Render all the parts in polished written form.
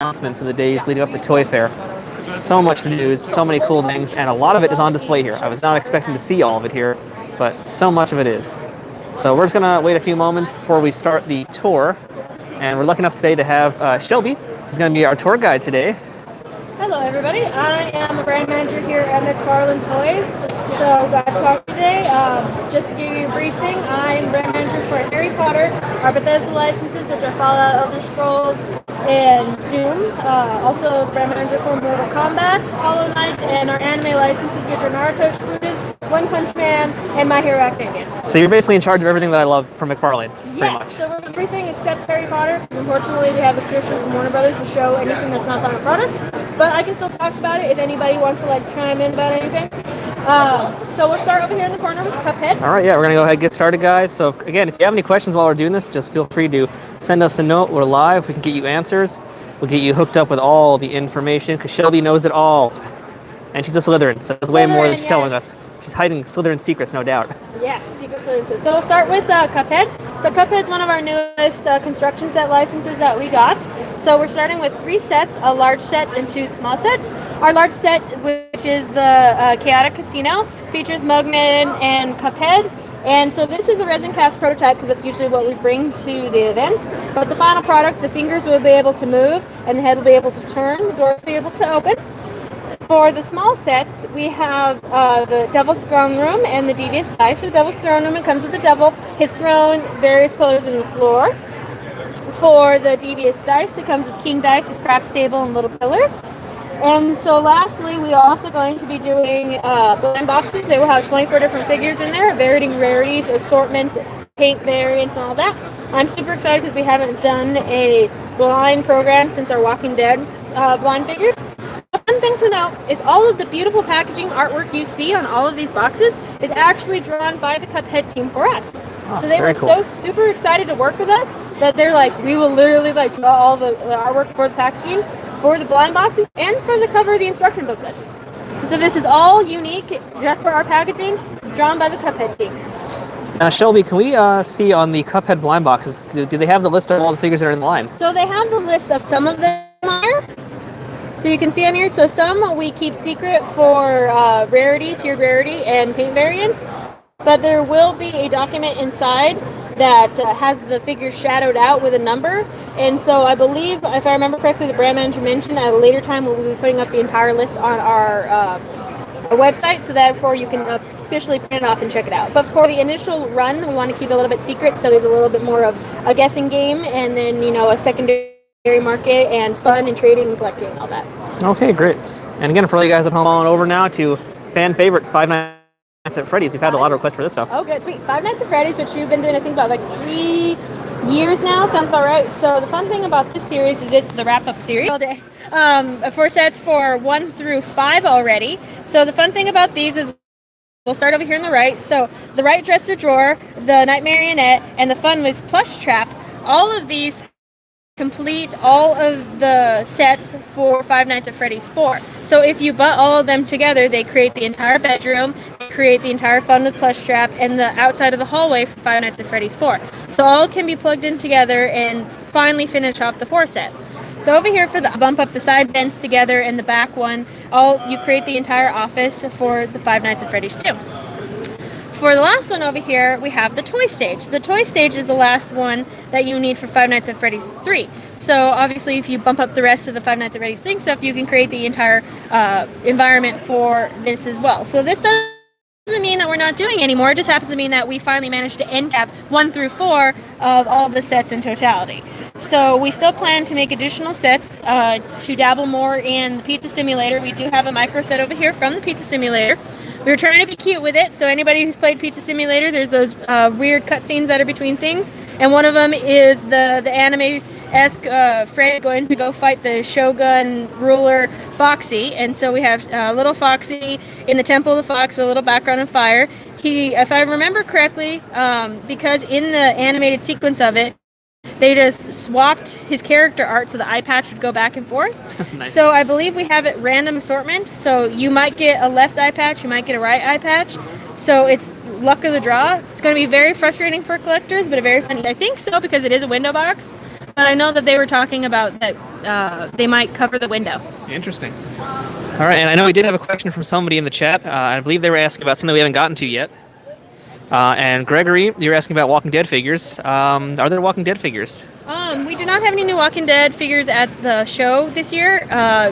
announcements in the days leading up to Toy Fair. So much news, so many cool things, and a lot of it is on display here. I was not expecting to see all of it here, but so much of it is. So we're just going to wait a few moments before we start the tour. And we're lucky enough today to have Shelby, who's going to be our tour guide today. Hello everybody, I am a brand manager here at McFarlane Toys. So glad to talk today. Just to give you a brief thing, I'm brand manager for Harry Potter, our Bethesda licenses, which are Fallout, Elder Scrolls, and Doom. Also the brand manager for Mortal Kombat, Hollow Knight, and our anime licenses, which are Naruto Shippuden, One Punch Man, and My Hero Academia. So you're basically in charge of everything that I love from McFarlane, pretty much. Yes, so we're everything except Harry Potter, because unfortunately we have restrictions from Warner Brothers to show anything that's not on a product. But I can still talk about it if anybody wants to chime in about anything. So we'll start over here in the corner with Cuphead. All right, yeah, we're going to go ahead and get started, guys. So again, if you have any questions while we're doing this, just feel free to send us a note. We're live. We can get you answers. We'll get you hooked up with all the information, because Shelby knows it all. And she's a Slytherin, so there's way more than she's telling us. She's hiding Slytherin secrets, no doubt. Yes, secret Slytherin. So we'll start with Cuphead. So Cuphead's one of our newest construction set licenses that we got. So we're starting with 3 sets, a large set and 2 small sets. Our large set, which is the Chaotic Casino, features Mugman and Cuphead. And so this is a resin cast prototype, because that's usually what we bring to the events. But the final product, the fingers will be able to move, and the head will be able to turn, the doors will be able to open. For the small sets, we have the Devil's Throne Room and the Devious Dice. For the Devil's Throne Room, it comes with the devil, his throne, various pillars in the floor. For the Devious Dice, it comes with King Dice, his craps table, and little pillars. And so lastly, we are also going to be doing blind boxes. They will have 24 different figures in there, varying rarities, assortments, paint variants, and all that. I'm super excited because we haven't done a blind program since our Walking Dead blind figures. One thing to note is all of the beautiful packaging artwork you see on all of these boxes is actually drawn by the Cuphead team for us. So they were so super excited to work with us that they're like, we will literally draw all the artwork for the packaging, for the blind boxes, and for the cover of the instruction booklets. So this is all unique just for our packaging, drawn by the Cuphead team. Now, Shelby, can we see on the Cuphead blind boxes, do they have the list of all the figures that are in the line? So they have the list of some of them here. So you can see on here, so some we keep secret for rarity, tiered rarity, and paint variants. But there will be a document inside that has the figures shadowed out with a number. And so I believe, if I remember correctly, the brand manager mentioned at a later time we'll be putting up the entire list on our website, so therefore you can officially print it off and check it out. But for the initial run, we want to keep it a little bit secret, so there's a little bit more of a guessing game, and then, a secondary market and fun and trading and collecting and all that. Okay, great. And again, for all you guys at home, on over now to fan favorite Five Nights at Freddy's. We've had a lot of requests for this stuff. Oh, good, sweet. Five Nights at Freddy's, which we've been doing, I think, about 3 years now. Sounds about right. So the fun thing about this series is it's the wrap-up series. All day. 4 sets for 1 through 5 already. So the fun thing about these is we'll start over here on the right. So the right dresser drawer, the Night Marionette, and the Fun Whiz plush trap. All of these complete all of the sets for Five Nights at Freddy's 4. So if you butt all of them together, they create the entire bedroom, they create the entire Fun with Plush Trap, and the outside of the hallway for Five Nights at Freddy's 4. So all can be plugged in together and finally finish off the 4 set. So over here for the bump up the side vents together and the back one, you create the entire office for the Five Nights at Freddy's 2. For the last one over here, we have the toy stage. The toy stage is the last one that you need for Five Nights at Freddy's 3. So obviously if you bump up the rest of the Five Nights at Freddy's 3 stuff, you can create the entire environment for this as well. So this doesn't mean that we're not doing anymore. It just happens to mean that we finally managed to end cap 1 through 4 of all of the sets in totality. So we still plan to make additional sets to dabble more in the Pizza Simulator. We do have a micro set over here from the Pizza Simulator. We were trying to be cute with it, so anybody who's played Pizza Simulator, there's those weird cutscenes that are between things, and one of them is the anime-esque Freddy going to go fight the Shogun ruler Foxy, and so we have little Foxy in the Temple of the Fox, a little background of fire. He, if I remember correctly, because in the animated sequence of it, they just swapped his character art so the eye patch would go back and forth. Nice. So I believe we have it random assortment. So you might get a left eye patch, you might get a right eye patch. So it's luck of the draw. It's going to be very frustrating for collectors, but a very funny. I think so because it is a window box. but I know that they were talking about that they might cover the window. Interesting. All right, and I know we did have a question from somebody in the chat. I believe they were asking about something we haven't gotten to yet. And Gregory, you were asking about Walking Dead figures. Are there Walking Dead figures? We do not have any new Walking Dead figures at the show this year,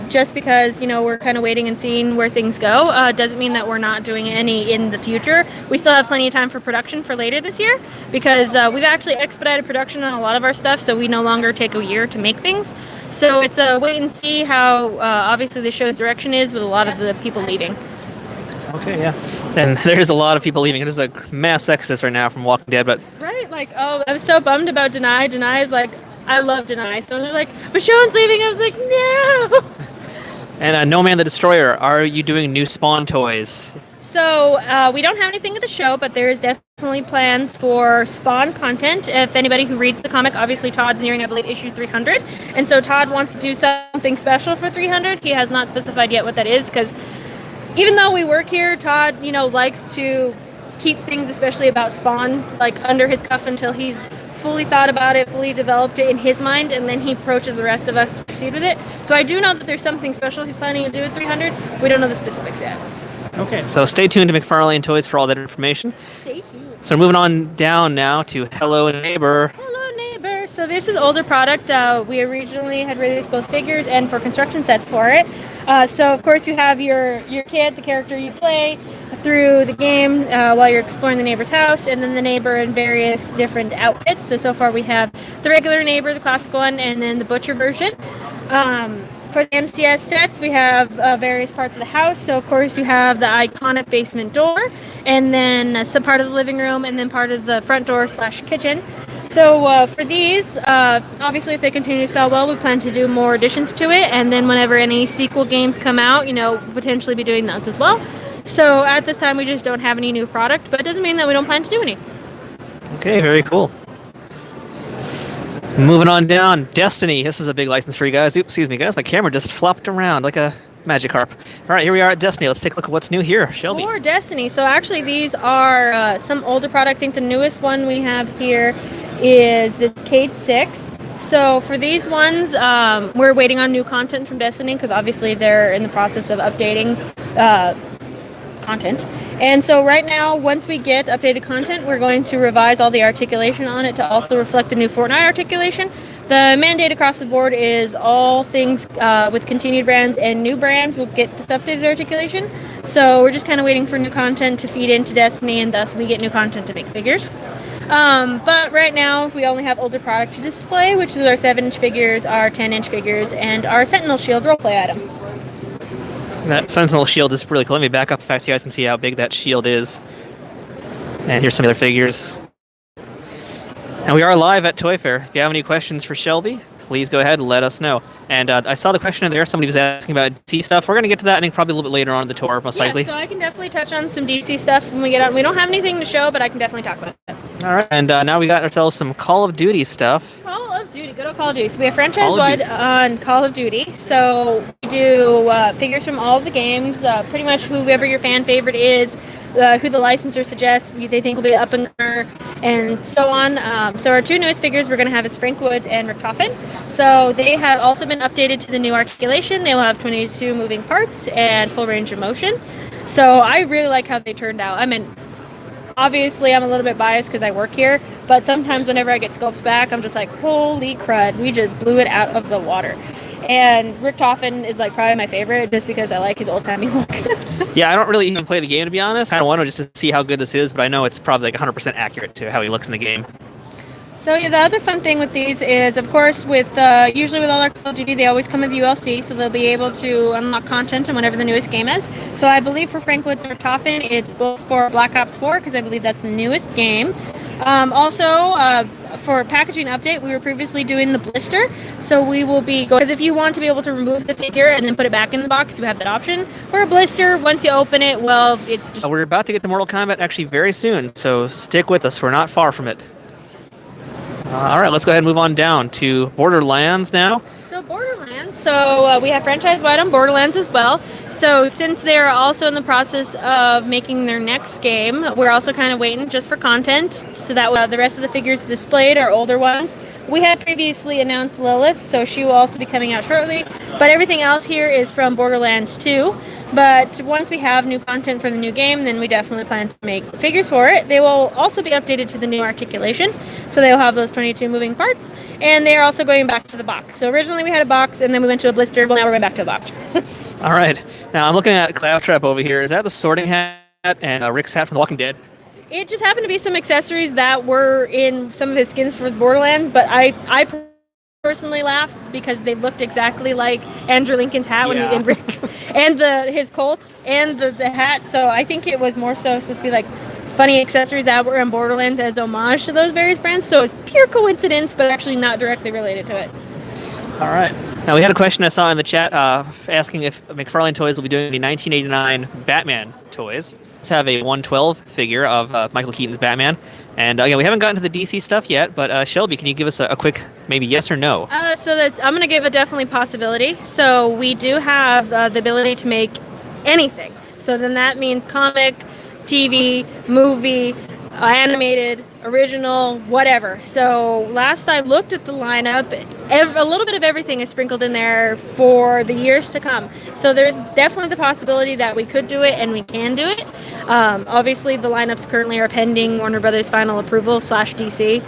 just because, we're kind of waiting and seeing where things go. Doesn't mean that we're not doing any in the future. We still have plenty of time for production for later this year, because we've actually expedited production on a lot of our stuff, so we no longer take a year to make things. So it's a wait and see how, obviously, the show's direction is with a lot of the people leaving. Okay, yeah. And there's a lot of people leaving. There's a mass exodus right now from Walking Dead, but... Right, I was so bummed about Deny. Deny is I love Deny. So they're like, Michonne's leaving. I was like, no! And No Man the Destroyer, are you doing new Spawn toys? So we don't have anything at the show, but there is definitely plans for Spawn content. If anybody who reads the comic, obviously Todd's nearing, I believe, issue 300. And so Todd wants to do something special for 300. He has not specified yet what that is, because even though we work here, Todd, likes to keep things, especially about Spawn, under his cuff until he's fully thought about it, fully developed it in his mind, and then he approaches the rest of us to proceed with it. So I do know that there's something special he's planning to do at 300. We don't know the specifics yet. Okay, so stay tuned to McFarlane Toys for all that information. Stay tuned. So moving on down now to Hello Neighbor. Hello Neighbor. So this is older product. We originally had released both figures and for construction sets for it. So of course you have your kid, the character you play through the game while you're exploring the neighbor's house, and then the neighbor in various different outfits. So far we have the regular neighbor, the classic one, and then the butcher version. For the MCS sets, we have various parts of the house. So, of course, you have the iconic basement door, and then some part of the living room, and then part of the front door / kitchen. So, for these, obviously, if they continue to sell well, we plan to do more additions to it. And then whenever any sequel games come out, potentially be doing those as well. So, at this time, we just don't have any new product, but it doesn't mean that we don't plan to do any. Okay, very cool. Moving on down, Destiny. This is a big license for you guys. Oops, excuse me, guys. My camera just flopped around like a Magikarp. All right, here we are at Destiny. Let's take a look at what's new here. Shelby. For Destiny. So actually, these are some older product. I think the newest one we have here is this Cade 6. So for these ones, we're waiting on new content from Destiny because obviously they're in the process of updating content. And so right now, once we get updated content, we're going to revise all the articulation on it to also reflect the new Fortnite articulation. The mandate across the board is all things with continued brands and new brands will get this updated articulation. So we're just kind of waiting for new content to feed into Destiny, and thus we get new content to make figures. But right now, we only have older product to display, which is our 7-inch figures, our 10-inch figures, and our Sentinel Shield roleplay item. That Sentinel shield is really cool. Let me back up in fact so you guys can see how big that shield is. And here's some other figures. And we are live at Toy Fair. If you have any questions for Shelby, please go ahead and let us know. And I saw the question in there. Somebody was asking about DC stuff. We're going to get to that, I think, probably a little bit later on in the tour, most likely. So I can definitely touch on some DC stuff when we get on. We don't have anything to show, but I can definitely talk about it. All right. And now we got ourselves some Call of Duty stuff. Call of Duty, good old Call of Duty. So we have franchise-wide on Call of Duty. So we do figures from all of the games, pretty much whoever your fan favorite is, who the licensor suggests they think will be up and comer, and so on. So our two newest figures we're going to have is Frank Woods and Rick Toffin. So they have also been updated to the new articulation. They will have 22 moving parts and full range of motion. So I really like how they turned out. I mean, obviously I'm a little bit biased because I work here, but sometimes whenever I get scopes back, I'm just like, holy crud, we just blew it out of the water. And Rick Toffin is probably my favorite just because I like his old-timey look. Yeah, I don't really even play the game, to be honest. I don't want to just to see how good this is, but I know it's probably 100% accurate to how he looks in the game. So yeah, the other fun thing with these is, of course, with usually with all our Call of Duty, they always come with ULC, so they'll be able to unlock content on whatever the newest game is. So I believe for Frank Woods and Toffin, it's both for Black Ops 4, because I believe that's the newest game. Also, for packaging update, we were previously doing the blister, so we will be going, because if you want to be able to remove the figure and then put it back in the box, you have that option. For a blister, once you open it, well, it's just... We're about to get to Mortal Kombat actually very soon, so stick with us. We're not far from it. All right, let's go ahead and move on down to Borderlands now. So Borderlands, Borderlands. So we have franchise-wide on Borderlands as well. So since they're also in the process of making their next game, we're also kind of waiting just for content so that the rest of the figures displayed are older ones. We had previously announced Lilith, so she will also be coming out shortly. But everything else here is from Borderlands 2. But once we have new content for the new game, then we definitely plan to make figures for it. They will also be updated to the new articulation, so they'll have those 22 moving parts, and they are also going back to the box. So originally we had a box, and then we went to a blister, well now we're going back to a box. All right. Now I'm looking at Claptrap over here. Is that the Sorting Hat and Rick's hat from The Walking Dead? It just happened to be some accessories that were in some of his skins for Borderlands, but I personally laughed because they looked exactly like Andrew Lincoln's hat when he did Rick, and his Colt and the hat. So I think it was more so supposed to be like funny accessories that were in Borderlands as homage to those various brands. So it's pure coincidence, but actually not directly related to it. All right. Now we had a question I saw in the chat asking if McFarlane Toys will be doing the 1989 Batman toys. Let's have a 112 figure of Michael Keaton's Batman. And again, we haven't gotten to the DC stuff yet, but Shelby, can you give us a quick maybe yes or no? So I'm going to give a definitely possibility. So we do have the ability to make anything. So then that means comic, TV, movie, animated, original, whatever. So last I looked at the lineup, a little bit of everything is sprinkled in there for the years to come. So there's definitely the possibility that we could do it and we can do it. Obviously, the lineups currently are pending Warner Brothers' final approval / DC,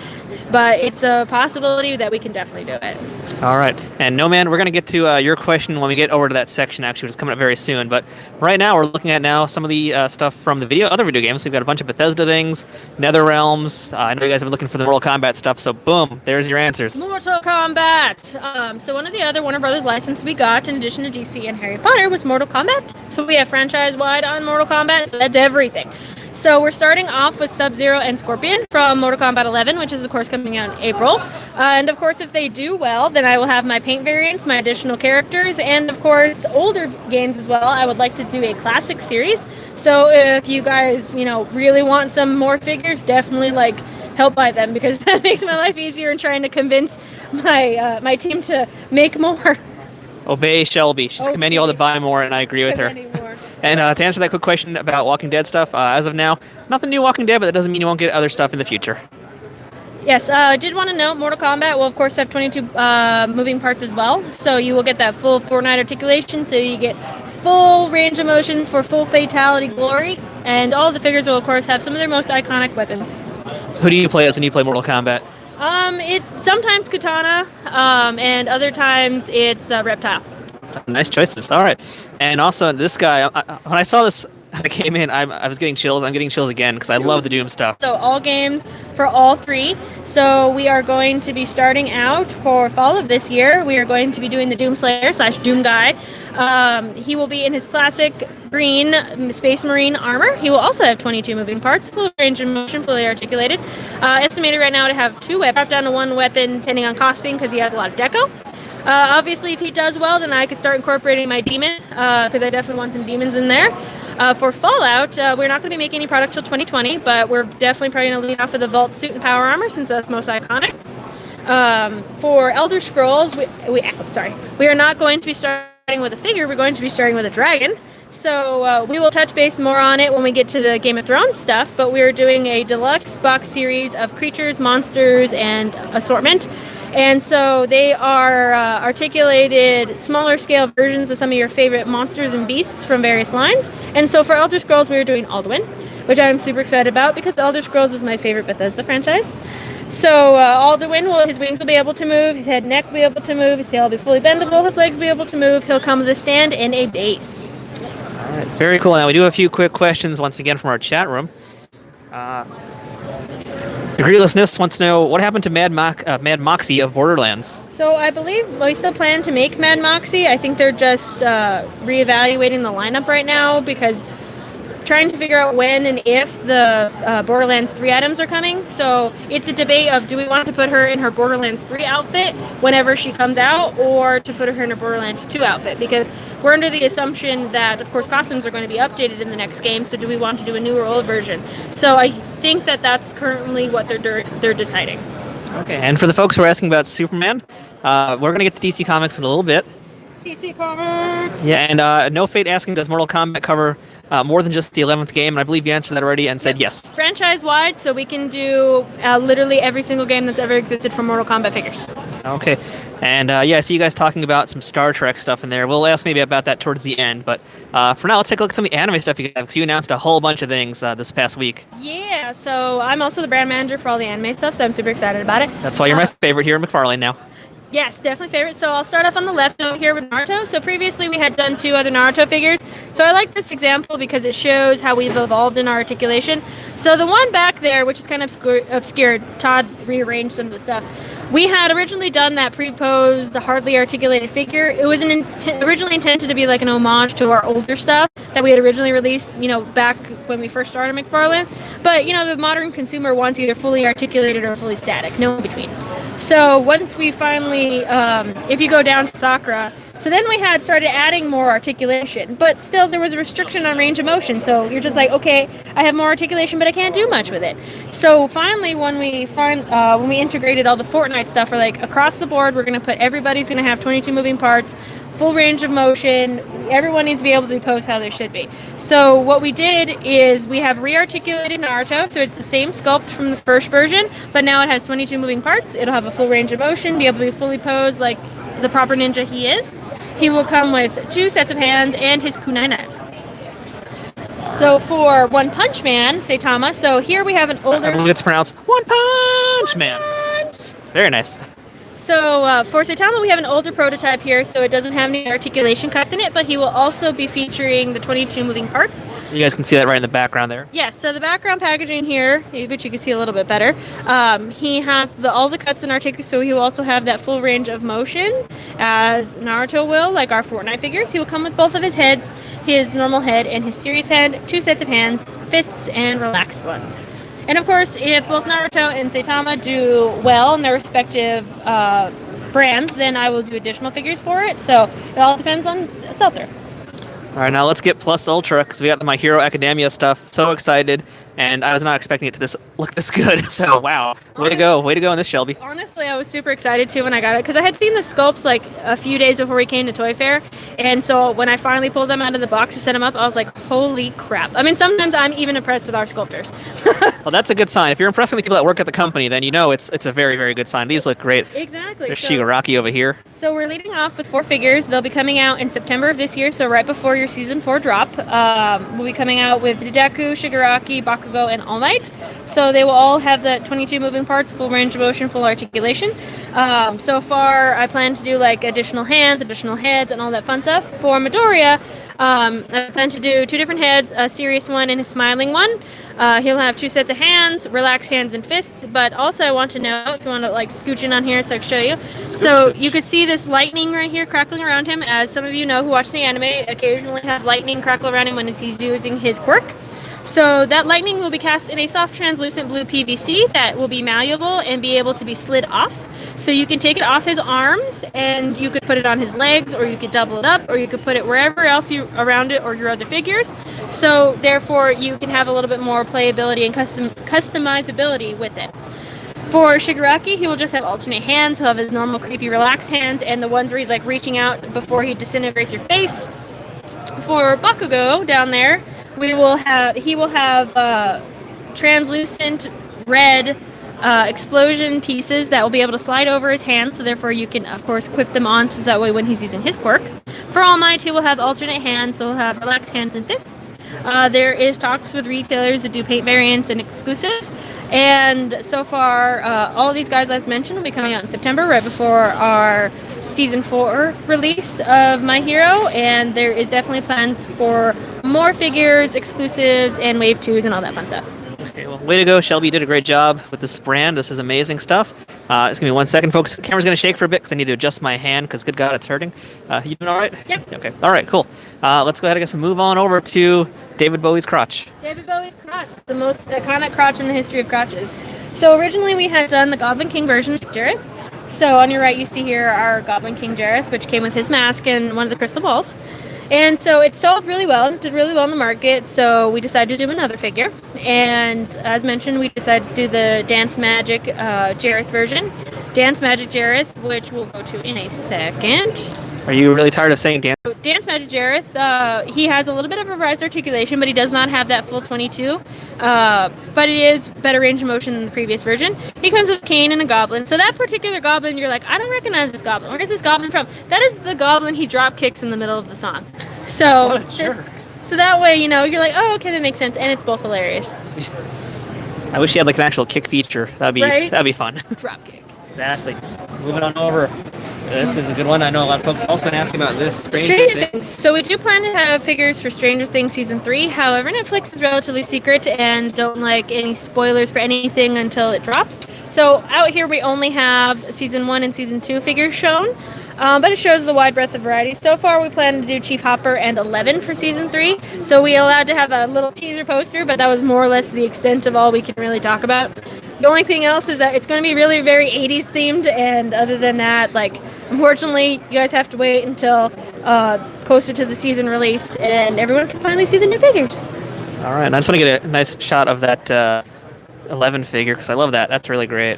but it's a possibility that we can definitely do it. All right. And no, man, we're going to get to your question when we get over to that section, actually, which is coming up very soon. But right now, we're looking at now some of the stuff from the other video games. We've got a bunch of Bethesda things, NetherRealms. I know you guys have been looking for the Mortal Kombat stuff, so boom, there's your answers. Mortal Kombat! So one of the other Warner Brothers licenses we got, in addition to DC and Harry Potter, was Mortal Kombat. So we have franchise-wide on Mortal Kombat, so that's everything. So we're starting off with Sub-Zero and Scorpion from Mortal Kombat 11, which is, of course, coming out in April. And, of course, if they do well, then I will have my paint variants, my additional characters, and, of course, older games as well. I would like to do a classic series. So if you guys, really want some more figures, definitely, help buy them, because that makes my life easier in trying to convince my team to make more. Obey Shelby. She's commanding you all to buy more, and I agree with her. And to answer that quick question about Walking Dead stuff, as of now, nothing new Walking Dead, but that doesn't mean you won't get other stuff in the future. Yes, I did want to note Mortal Kombat will, of course, have 22 moving parts as well. So you will get that full Fortnite articulation, so you get full range of motion for full fatality glory. And all of the figures will, of course, have some of their most iconic weapons. So who do you play as when you play Mortal Kombat? It's sometimes Katana, and other times it's Reptile. Nice choices. All right. And also, this guy, when I saw this, I came in, I was getting chills. I'm getting chills again because I love the Doom stuff. So all games for all three. So we are going to be starting out for fall of this year. We are going to be doing the Doomslayer / Doom Guy. He will be in his classic green Space Marine armor. He will also have 22 moving parts, full range of motion, fully articulated. Estimated right now to have 2 weapons, drop down to 1 weapon depending on costing because he has a lot of deco. Obviously, if he does well, then I could start incorporating my demon, because I definitely want some demons in there. For Fallout, we're not going to be making any product till 2020, but we're definitely probably going to lead off with the Vault suit and power armor since that's most iconic. For Elder Scrolls, we are not going to be starting with a figure. We're going to be starting with a dragon. So we will touch base more on it when we get to the Game of Thrones stuff, but we're doing a deluxe box series of creatures, monsters, and assortment. And so they are articulated, smaller scale versions of some of your favorite monsters and beasts from various lines. And so for Elder Scrolls, we are doing Alduin, which I'm super excited about because Elder Scrolls is my favorite Bethesda franchise. So Alduin, his wings will be able to move, his head and neck will be able to move, his tail will be fully bendable, his legs will be able to move. He'll come with a stand and a base. All right, very cool. Now we do have a few quick questions once again from our chat room. The greedy listeners wants to know what happened to Mad Moxie of Borderlands. So I believe we still plan to make Mad Moxie. I think they're just reevaluating the lineup right now because trying to figure out when and if the Borderlands 3 items are coming. So it's a debate of do we want to put her in her Borderlands 3 outfit whenever she comes out or to put her in her Borderlands 2 outfit, because we're under the assumption that, of course, costumes are going to be updated in the next game. So do we want to do a new or old version? So I think that that's currently what they're deciding. Okay, and for the folks who are asking about Superman, we're going to get to DC Comics in a little bit. DC Comics. Yeah, and No Fate asking, does Mortal Kombat cover more than just the 11th game? And I believe you answered that already and said yes. Franchise-wide, so we can do literally every single game that's ever existed for Mortal Kombat figures. Okay. And yeah, I see you guys talking about some Star Trek stuff in there. We'll ask maybe about that towards the end. But for now, let's take a look at some of the anime stuff you have, because you announced a whole bunch of things this past week. Yeah, so I'm also the brand manager for all the anime stuff, so I'm super excited about it. That's why you're my favorite here at McFarlane now. Yes, definitely favorite. So I'll start off on the left over here with Naruto. So previously we had done 2 other Naruto figures. So I like this example because it shows how we've evolved in our articulation. So the one back there, which is kind of obscured, Todd rearranged some of the stuff. We had originally done that pre-posed, the hardly articulated figure. It was originally intended to be like an homage to our older stuff that we had originally released, back when we first started McFarlane. But, the modern consumer wants either fully articulated or fully static, no in between. So once we finally, if you go down to Sakura, so then we had started adding more articulation, but still there was a restriction on range of motion. So you're just like, okay, I have more articulation, but I can't do much with it. So finally, when we integrated all the Fortnite stuff, we're like, across the board, we're going to put everybody's going to have 22 moving parts, full range of motion. Everyone needs to be able to be posed how they should be. So what we did is we have re-articulated Naruto, so it's the same sculpt from the first version, but now it has 22 moving parts. It'll have a full range of motion, be able to be fully posed like the proper ninja he is. He will come with 2 sets of hands and his kunai knives. So for One Punch Man, Saitama, so here we have an older... I believe it's pronounced One Punch Man. Very nice. So for Saitama, we have an older prototype here, so it doesn't have any articulation cuts in it, but he will also be featuring the 22 moving parts. You guys can see that right in the background there. Yes, so the background packaging here, which you can see a little bit better, he has all the cuts in articulation, so he will also have that full range of motion, as Naruto will, like our Fortnite figures. He will come with both of his heads, his normal head and his serious head, 2 sets of hands, fists, and relaxed ones. And of course, if both Naruto and Saitama do well in their respective brands, then I will do additional figures for it. So it all depends on sell-through. All right, now let's get Plus Ultra, because we got the My Hero Academia stuff. So excited, and I was not expecting it to look this good. So wow, way to go in this, Shelby. Honestly, I was super excited too when I got it, because I had seen the sculpts like a few days before we came to Toy Fair, and so when I finally pulled them out of the box to set them up, I was like, holy crap. I mean, sometimes I'm even impressed with our sculptors. Well, that's a good sign. If you're impressing the people that work at the company, then it's a very, very good sign. These look great. Exactly. There's Shigaraki over here. So we're leading off with 4 figures. They'll be coming out in September of this year, so right before your Season 4 drop. We'll be coming out with Deku, Shigaraki, Bakugo, and All Might. So they will all have the 22 moving parts, full range of motion, full articulation. So far, I plan to do like additional hands, additional heads, and all that fun stuff. For Midoriya, I plan to do 2 different heads, a serious one and a smiling one. He'll have 2 sets of hands, relaxed hands and fists, but also I want to know, if you want to like scooch in on here so I can show you. So you could see this lightning right here crackling around him. As some of you know who watch the anime, occasionally have lightning crackle around him when he's using his quirk. So that lightning will be cast in a soft translucent blue PVC that will be malleable and be able to be slid off. So you can take it off his arms and you could put it on his legs, or you could double it up, or you could put it wherever else around it or your other figures. So therefore you can have a little bit more playability and customizability with it. For Shigaraki, he will just have alternate hands. He'll have his normal creepy relaxed hands and the ones where he's like reaching out before he disintegrates your face. For Bakugo down there, he will have translucent red explosion pieces that will be able to slide over his hands, so therefore you can of course equip them on, so that way when he's using his quirk. For All Might, he will have alternate hands, so he'll have relaxed hands and fists. There is talks with retailers to do paint variants and exclusives, and so far all of these guys as mentioned will be coming out in September, right before our Season 4 release of My Hero, and there is definitely plans for more figures, exclusives, and Wave 2s and all that fun stuff. Okay, well, way to go, Shelby. You did a great job with this brand. This is amazing stuff. It's going to be 1 second, folks. The camera's going to shake for a bit because I need to adjust my hand because, good God, it's hurting. You doing all right? Yep. Okay. All right, cool. Let's go ahead and move on over to David Bowie's crotch. David Bowie's crotch, the most iconic crotch in the history of crotches. So originally we had done the Goblin King version of Jareth. So on your right you see here our Goblin King Jareth, which came with his mask and one of the crystal balls. And so it sold really well, did really well in the market, so we decided to do another figure. And as mentioned, we decided to do the Dance Magic Jareth version. Dance Magic Jareth, which we'll go to in a second. Are you really tired of saying Dan? Dance Magic Jareth, he has a little bit of revised articulation, but he does not have that full 22. But it is better range of motion than the previous version. He comes with a cane and a goblin. So that particular goblin, you're like, I don't recognize this goblin. Where is this goblin from? That is the goblin he drop kicks in the middle of the song. So, What a jerk. So that way, you know, you're like, oh, okay, that makes sense. And it's both hilarious. I wish he had like an actual kick feature. That'd be fun. Drop kick. Exactly. Moving on over. This is a good one. I know a lot of folks have also been asking about this. Stranger Things. So we do plan to have figures for Stranger Things Season 3. However, Netflix is relatively secret and don't like any spoilers for anything until it drops. So out here we only have Season 1 and Season 2 figures shown. But it shows the wide breadth of variety. So far, we plan to do Chief Hopper and 11 for Season 3. So we allowed to have a little teaser poster, but that was more or less the extent of all we can really talk about. The only thing else is that it's going to be really very 80s themed, and other than that, like, unfortunately, you guys have to wait until closer to the season release, and everyone can finally see the new figures. All right, and I just want to get a nice shot of that 11 figure, because I love that. That's really great.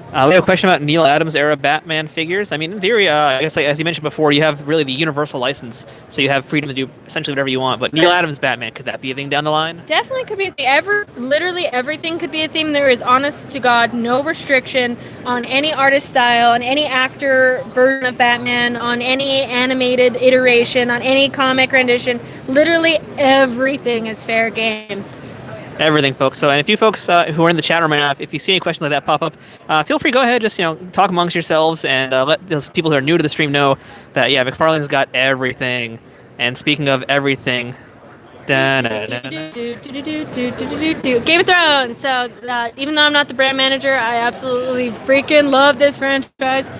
We have a question about Neil Adams era Batman figures. I mean, in theory, I guess, like, as you mentioned before, you have really the universal license, so you have freedom to do essentially whatever you want. But Neil Adams Batman, could that be a thing down the line? Definitely could be a thing. Literally everything could be a theme. There is, honest to God, no restriction on any artist style, on any actor version of Batman, on any animated iteration, on any comic rendition. Literally everything is fair game. Everything, folks. So, and if you folks who are in the chat room right now, if you see any questions like that pop up, feel free, go ahead, just, talk amongst yourselves and let those people who are new to the stream know that, yeah, McFarlane's got everything. And speaking of everything, Game of Thrones. So, even though I'm not the brand manager, I absolutely freaking love this franchise.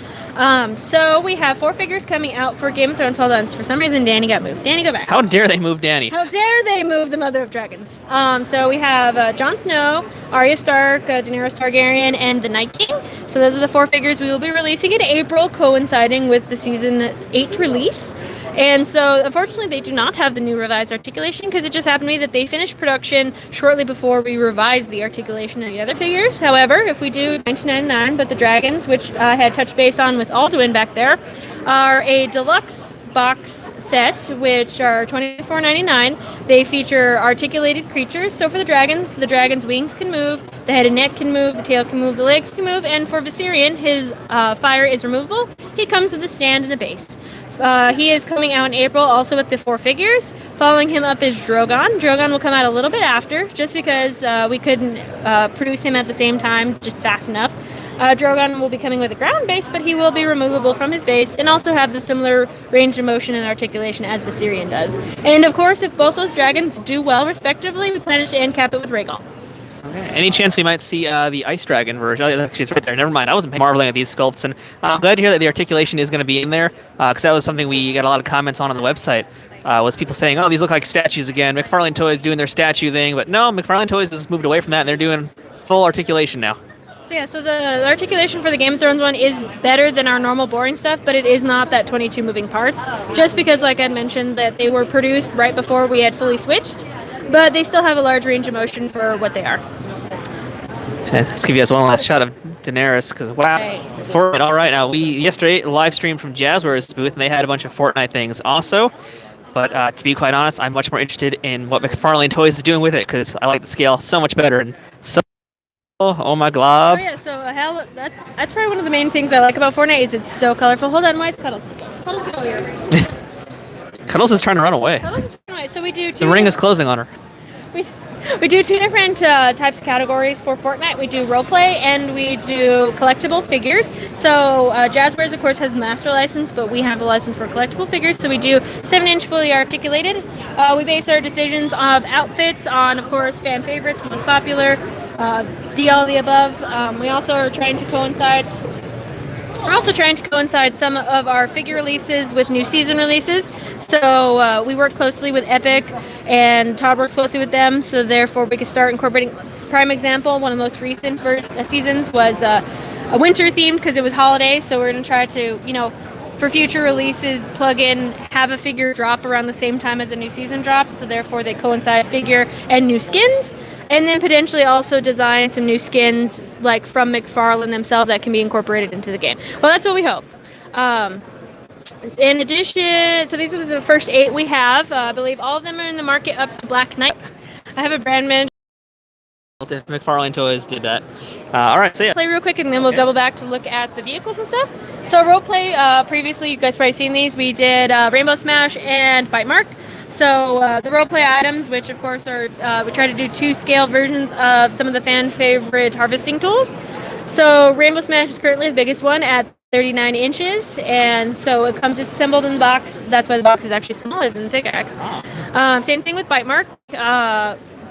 So we have 4 figures coming out for Game of Thrones. Hold on. For some reason, Danny got moved. Danny, go back. How dare they move Danny? How dare they move the Mother of Dragons? So we have Jon Snow, Arya Stark, Daenerys Targaryen, and the Night King. So those are the 4 figures we will be releasing in April, coinciding with the Season 8 release. And so, unfortunately, they do not have the new revised articulation because it just happened to be that they finished production shortly before we revised the articulation of the other figures. However, if we do $19.99, but the dragons, which I had touched base on with Alduin back there, are a deluxe box set, which are $24.99. They feature articulated creatures. So for the dragon's wings can move, the head and neck can move, the tail can move, the legs can move, and for Viserion, his fire is removable. He comes with a stand and a base. He is coming out in April also with the 4 figures. Following him up is Drogon. Drogon will come out a little bit after, just because we couldn't produce him at the same time, just fast enough. Drogon will be coming with a ground base, but he will be removable from his base and also have the similar range of motion and articulation as Viserion does. And of course, if both those dragons do well respectively, we plan to end cap it with Rhaegal. Okay. Any chance we might see the Ice Dragon version? Oh, actually, it's right there. Never mind. I wasn't marveling at these sculpts, and I'm glad to hear that the articulation is going to be in there, because that was something we got a lot of comments on the website, was people saying, oh, these look like statues again. McFarlane Toys doing their statue thing, but no, McFarlane Toys has moved away from that, and they're doing full articulation now. So the articulation for the Game of Thrones one is better than our normal boring stuff, but it is not that 22 moving parts, just because, like I mentioned, that they were produced right before we had fully switched, but they still have a large range of motion for what they are. Let's give you guys one last shot of Daenerys, because wow. Fortnite, all right, now we yesterday live streamed from Jazzware's booth, and they had a bunch of Fortnite things also. But to be quite honest, I'm much more interested in what McFarlane Toys is doing with it, because I like the scale so much better. And so, oh my glob. Oh yeah, so that's probably one of the main things I like about Fortnite is it's so colorful. Hold on, why is Cuddles? Cuddles, go here. Cuddles is trying to run away. Cuddles is trying to run away. So we do 2. The ring is closing on her. We do 2 different types of categories for Fortnite. We do roleplay and we do collectible figures. So Jazzwares, of course, has a master license, but we have a license for collectible figures. So we do 7-inch fully articulated. We base our decisions of outfits on, of course, fan favorites, most popular, all the above. We also are trying to coincide. We're also trying to coincide some of our figure releases with new season releases. So we work closely with Epic, and Todd works closely with them. So therefore, we could start incorporating. Prime example, one of the most recent seasons was a winter themed because it was holiday. So we're going to try to, for future releases, plug in, have a figure drop around the same time as a new season drops. So therefore, they coincide figure and new skins. And then potentially also design some new skins, like from McFarlane themselves, that can be incorporated into the game. Well, that's what we hope. In addition, so these are the first 8 we have. I believe all of them are in the market up to Black Knight. I have a brand manager. If McFarlane Toys did that. All right, so yeah. Play real quick, and then we'll double back to look at the vehicles and stuff. So roleplay, previously, you guys probably seen these. We did Rainbow Smash and Bite Mark. So the roleplay items, which of course are, we try to do 2-scale versions of some of the fan favorite harvesting tools. So Rainbow Smash is currently the biggest one at 39 inches, and so it comes assembled in the box. That's why the box is actually smaller than the pickaxe. Same thing with Bite Mark.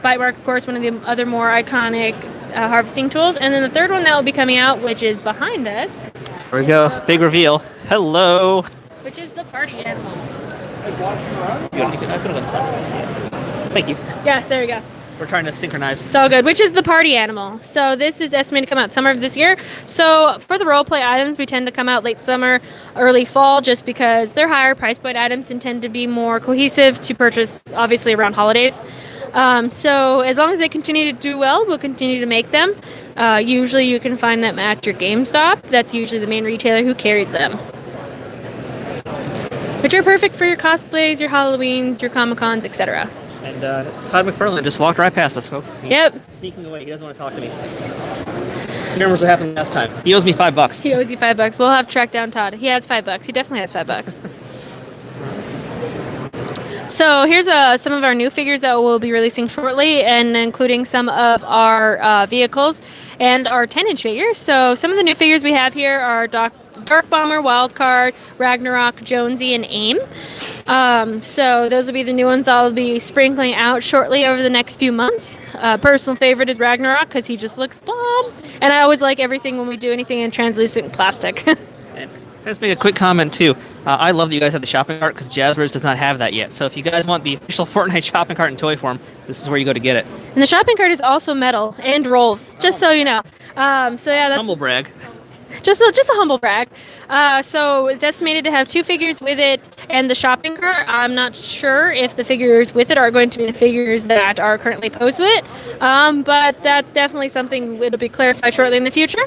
Bite Mark, of course, one of the other more iconic harvesting tools. And then the third one that will be coming out, which is behind us. Here we go. Big reveal. Hello. Which is the party animals. I could have gone the side. Thank you. Yes, there we go. We're trying to synchronize. It's all good. Which is the party animal. So this is estimated to come out summer of this year. So for the roleplay items, we tend to come out late summer, early fall, just because they're higher price point items and tend to be more cohesive to purchase, obviously, around holidays. So as long as they continue to do well, we'll continue to make them. Usually you can find them at your GameStop. That's usually the main retailer who carries them. Which are perfect for your cosplays, your Halloweens, your Comic-Cons, etc. And Todd McFarlane just walked right past us, folks. He's Yep. sneaking away. He doesn't want to talk to me. He remembers what happened last time. He owes me $5. He owes you $5. We'll have to track down Todd. He has $5. He definitely has $5. So here's some of our new figures that we'll be releasing shortly, and including some of our vehicles and our 10-inch figures. So some of the new figures we have here are Dark Bomber, Wildcard, Ragnarok, Jonesy, and AIM. So those will be the new ones I'll be sprinkling out shortly over the next few months. Personal favorite is Ragnarok because he just looks bomb. And I always like everything when we do anything in translucent plastic. And can I just make a quick comment, too? I love that you guys have the shopping cart because Jazzwares does not have that yet. So if you guys want the official Fortnite shopping cart in toy form, this is where you go to get it. And the shopping cart is also metal and rolls, just so you know. So yeah, that's... Humble brag. Just a humble brag. So it's estimated to have 2 figures with it and the shopping cart. I'm not sure if the figures with it are going to be the figures that are currently posed with it, but that's definitely something that'll be clarified shortly in the future.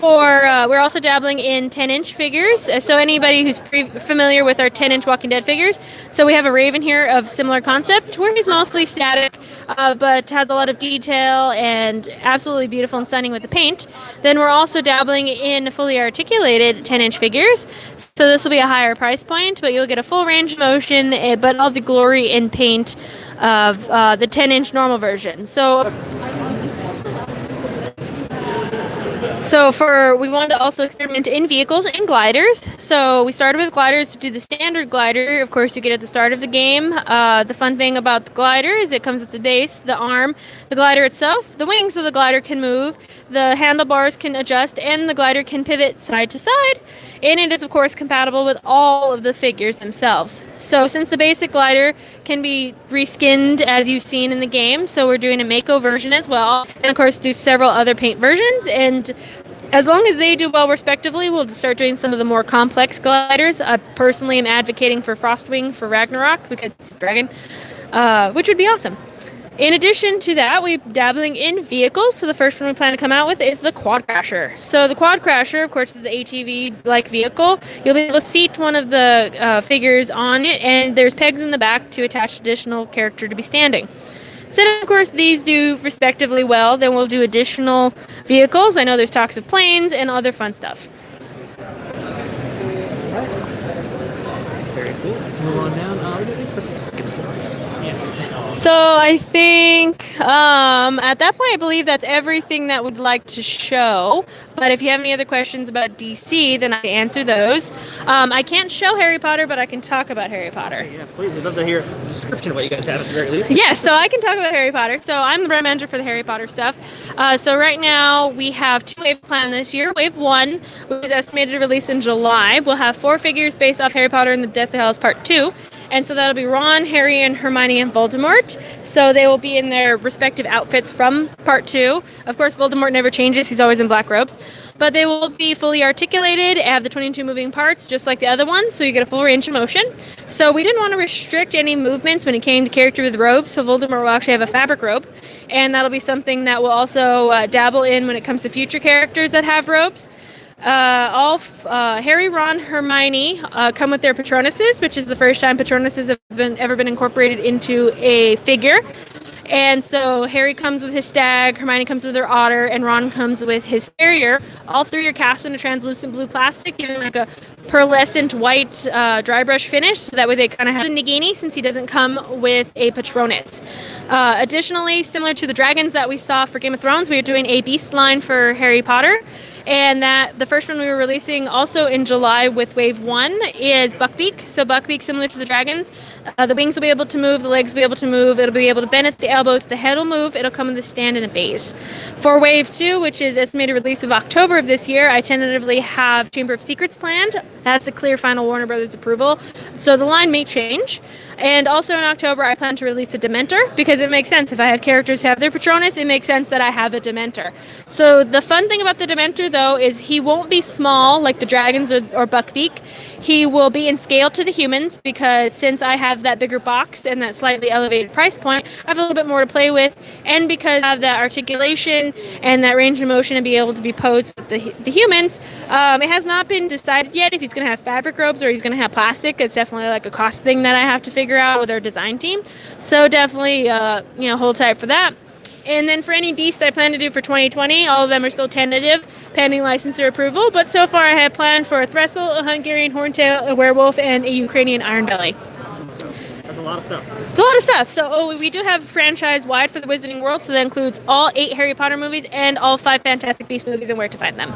We're also dabbling in 10-inch figures, so anybody who's familiar with our 10-inch Walking Dead figures. So we have a Raven here of similar concept, where he's mostly static, but has a lot of detail and absolutely beautiful and stunning with the paint. Then we're also dabbling in fully articulated 10-inch figures. So this will be a higher price point, but you'll get a full range of motion, but all the glory and paint of the 10-inch normal version. So we wanted to also experiment in vehicles and gliders. So we started with gliders to do the standard glider. Of course, you get at the start of the game. The fun thing about the glider is it comes with the base, the arm, the glider itself. The wings of the glider can move, the handlebars can adjust, and the glider can pivot side to side. And it is, of course, compatible with all of the figures themselves. So since the basic glider can be reskinned as you've seen in the game, so we're doing a Mako version as well. And, of course, do several other paint versions. And as long as they do well respectively, we'll start doing some of the more complex gliders. I personally am advocating for Frostwing for Ragnarok because it's a dragon, which would be awesome. In addition to that, we're dabbling in vehicles. So the first one we plan to come out with is the Quad Crasher. So the Quad Crasher, of course, is the ATV-like vehicle. You'll be able to seat one of the figures on it, and there's pegs in the back to attach additional character to be standing. So, of course, these do respectively well. Then we'll do additional vehicles. I know there's talks of planes and other fun stuff. Very cool. Move on down. Let's skip spots. So I think at that point I believe that's everything that we'd like to show. But if you have any other questions about DC, then I can answer those. I can't show Harry Potter, but I can talk about Harry Potter. Yeah, please. We'd love to hear a description of what you guys have at the very least. Yeah, so I can talk about Harry Potter. So I'm the brand manager for the Harry Potter stuff. So right now we have 2 waves planned this year. Wave 1, which is estimated to release in July, will have 4 figures based off Harry Potter and the Deathly Hallows Part 2. And so that'll be Ron, Harry, and Hermione and Voldemort. So they will be in their respective outfits from Part 2. Of course, Voldemort never changes. He's always in black robes. But they will be fully articulated, have the 22 moving parts, just like the other ones, so you get a full range of motion. So we didn't want to restrict any movements when it came to character with robes, so Voldemort will actually have a fabric robe. And that'll be something that we'll also dabble in when it comes to future characters that have robes. Harry, Ron, Hermione come with their Patronuses, which is the first time Patronuses have ever been incorporated into a figure. And so Harry comes with his stag, Hermione comes with her otter, and Ron comes with his terrier. All three are cast in a translucent blue plastic, giving like a pearlescent white dry brush finish, so that way they kind of have a Nagini since he doesn't come with a Patronus. Additionally, similar to the dragons that we saw for Game of Thrones, we are doing a beast line for Harry Potter. And that the first one we were releasing also in July with Wave 1 is Buckbeak. So Buckbeak, similar to the dragons, the wings will be able to move, the legs will be able to move, it'll be able to bend at the elbows, the head will move, it'll come with a stand and a base. For Wave 2, which is estimated release of October of this year, I tentatively have Chamber of Secrets planned. That's a clear final Warner Brothers approval. So the line may change. And also in October, I plan to release a Dementor, because it makes sense. If I have characters who have their Patronus, it makes sense that I have a Dementor. So the fun thing about the Dementor, though, is he won't be small like the dragons or Buckbeak. He will be in scale to the humans, because since I have that bigger box and that slightly elevated price point, I have a little bit more to play with, and because I have that articulation and that range of motion to be able to be posed with the humans, it has not been decided yet if he's going to have fabric robes or he's going to have plastic. It's definitely like a cost thing that I have to figure out with our design team. So definitely, hold tight for that. And then for any beasts I plan to do for 2020, all of them are still tentative, pending licensor approval. But so far I have planned for a Threstle, a Hungarian Horntail, a Werewolf, and a Ukrainian Ironbelly. That's a lot of stuff. It's a lot of stuff. So we do have franchise wide for the Wizarding World, so that includes all 8 Harry Potter movies and all 5 Fantastic Beasts movies and where to find them.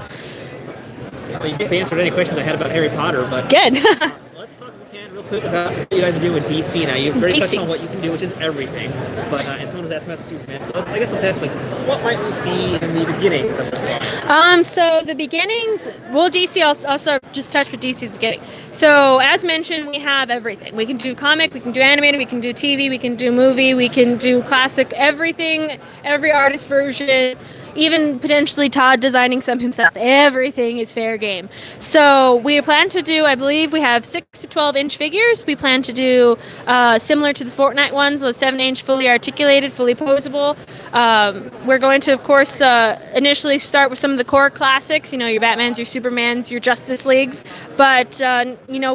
Well, you basically answered any questions I had about Harry Potter, but good. Let's talk, if we can, real quick about what you guys are doing with DC now. You've already touched on what you can do, which is everything. But and someone was asking about Superman, so I guess let's ask, like, what might we see in the beginnings of this line? So the beginnings, well, DC, I'll start, just touch with DC's beginning. So as mentioned, we have everything. We can do comic, we can do animated, we can do TV, we can do movie, we can do classic, everything, every artist version. Even potentially Todd designing some himself. Everything is fair game. So we plan to do, I believe we have 6 to 12-inch figures. We plan to do similar to the Fortnite ones, the 7-inch fully articulated, fully posable. We're going to, of course, initially start with some of the core classics, your Batmans, your Supermans, your Justice Leagues. But,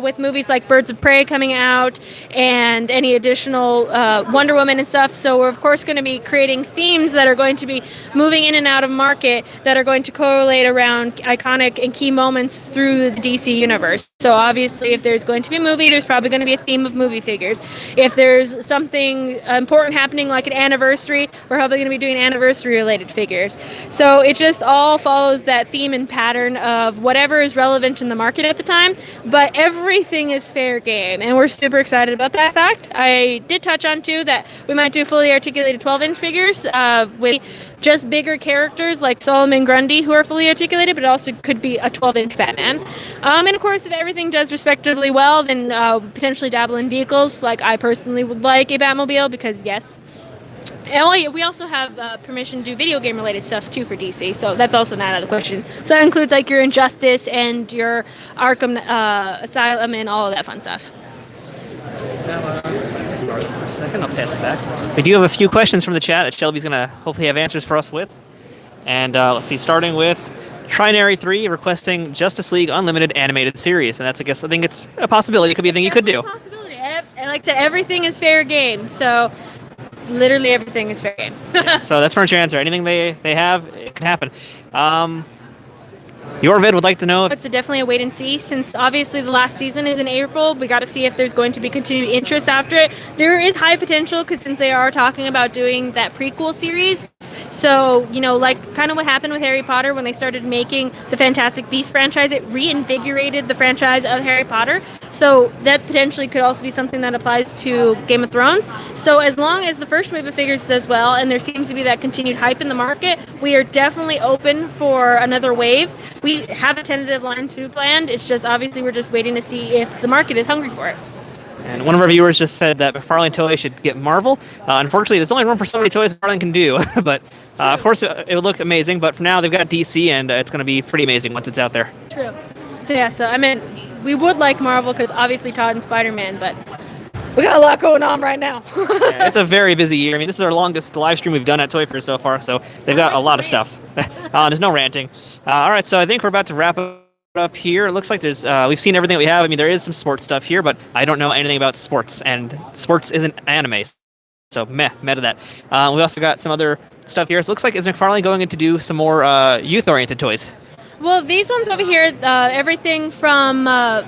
with movies like Birds of Prey coming out and any additional Wonder Woman and stuff. So we're, of course, going to be creating themes that are going to be moving in and out of market that are going to correlate around iconic and key moments through the DC universe. So obviously, if there's going to be a movie, there's probably going to be a theme of movie figures. If there's something important happening like an anniversary, we're probably going to be doing anniversary-related figures. So it just all follows that theme and pattern of whatever is relevant in the market at the time, but everything is fair game, and we're super excited about that fact. I did touch on, too, that we might do fully articulated 12-inch figures with just bigger characters like Solomon Grundy who are fully articulated, but it also could be a 12-inch Batman. And of course, if everything does respectively well, then potentially dabble in vehicles. Like I personally would like a Batmobile because yes. And we also have permission to do video game related stuff too for DC, so that's also not out of the question. So that includes like your Injustice and your Arkham Asylum and all of that fun stuff. For a second, I'll pass it back. We do have a few questions from the chat that Shelby's going to hopefully have answers for us with. And let's see, starting with Trinary 3 requesting Justice League Unlimited animated series. And that's, I think it's a possibility. It could be a thing you could do. It's a possibility. And like I said, everything is fair game. So literally everything is fair game. So that's pretty much your answer. Anything they have, it can happen. Your vid would like to know if it's definitely a wait and see, since obviously the last season is in April. We got to see if there's going to be continued interest after it. There is high potential because since they are talking about doing that prequel series, so like kind of what happened with Harry Potter when they started making the Fantastic Beasts franchise, it reinvigorated the franchise of Harry Potter. So that potentially could also be something that applies to Game of Thrones. So as long as the first wave of figures does well and there seems to be that continued hype in the market, we are definitely open for another wave. We have a tentative line 2 planned. It's just obviously we're just waiting to see if the market is hungry for it. And one of our viewers just said that McFarlane Toys should get Marvel. Unfortunately, there's only room for so many toys McFarlane can do. But of course, it would look amazing. But for now, they've got DC, and it's going to be pretty amazing once it's out there. True. So I mean, we would like Marvel because obviously Todd and Spider-Man, but we got a lot going on right now. Yeah, it's a very busy year. I mean, this is our longest live stream we've done at Toy Fair so far, so they've got a lot of stuff. There's no ranting. All right, so I think we're about to wrap up up here. It looks like there's we've seen everything that we have. I mean, there is some sports stuff here, but I don't know anything about sports, and sports isn't anime, so meh to that. We also got some other stuff here. So it looks like is McFarlane going in to do some more youth-oriented toys? Well, these ones over here, everything from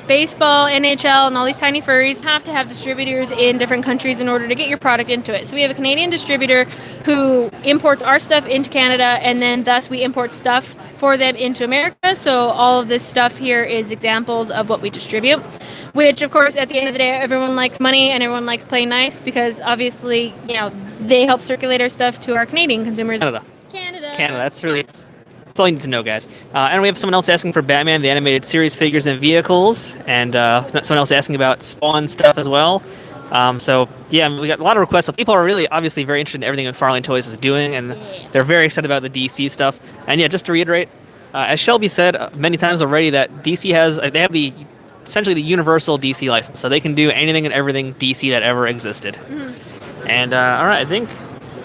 baseball, NHL, and all these tiny furries have to have distributors in different countries in order to get your product into it. So we have a Canadian distributor who imports our stuff into Canada, and then thus we import stuff for them into America. So all of this stuff here is examples of what we distribute, which, of course, at the end of the day, everyone likes money and everyone likes playing nice because obviously, they help circulate our stuff to our Canadian consumers. Canada. That's all you need to know, guys. And we have someone else asking for Batman, the animated series figures and vehicles, and someone else asking about Spawn stuff as well. So, yeah, we got a lot of requests. So people are really, obviously, very interested in everything McFarlane Toys is doing, and they're very excited about the DC stuff. And, yeah, just to reiterate, as Shelby said many times already, that DC has, they have essentially the universal DC license, so they can do anything and everything DC that ever existed. Mm-hmm. And, all right, I think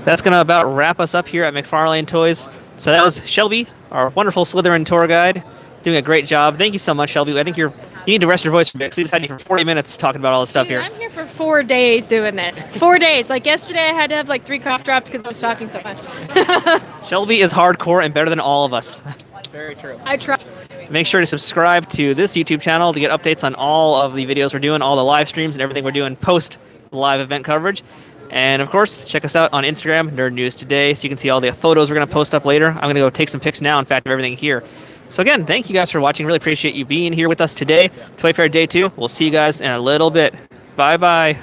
that's going to about wrap us up here at McFarlane Toys. So that was Shelby, our wonderful Slytherin tour guide, doing a great job. Thank you so much, Shelby. I think you need to rest your voice for a bit, because we just had you for 40 minutes talking about all this stuff here. I'm here for 4 days doing this. 4 days. Like yesterday, I had to have like 3 cough drops because I was talking so much. Shelby is hardcore and better than all of us. Very true. I try. Make sure to subscribe to this YouTube channel to get updates on all of the videos we're doing, all the live streams, and everything we're doing post live event coverage. And, of course, check us out on Instagram, Nerd News Today, so you can see all the photos we're going to post up later. I'm going to go take some pics now, in fact, of everything here. So, again, thank you guys for watching. Really appreciate you being here with us today. Toy Fair Day 2. We'll see you guys in a little bit. Bye-bye.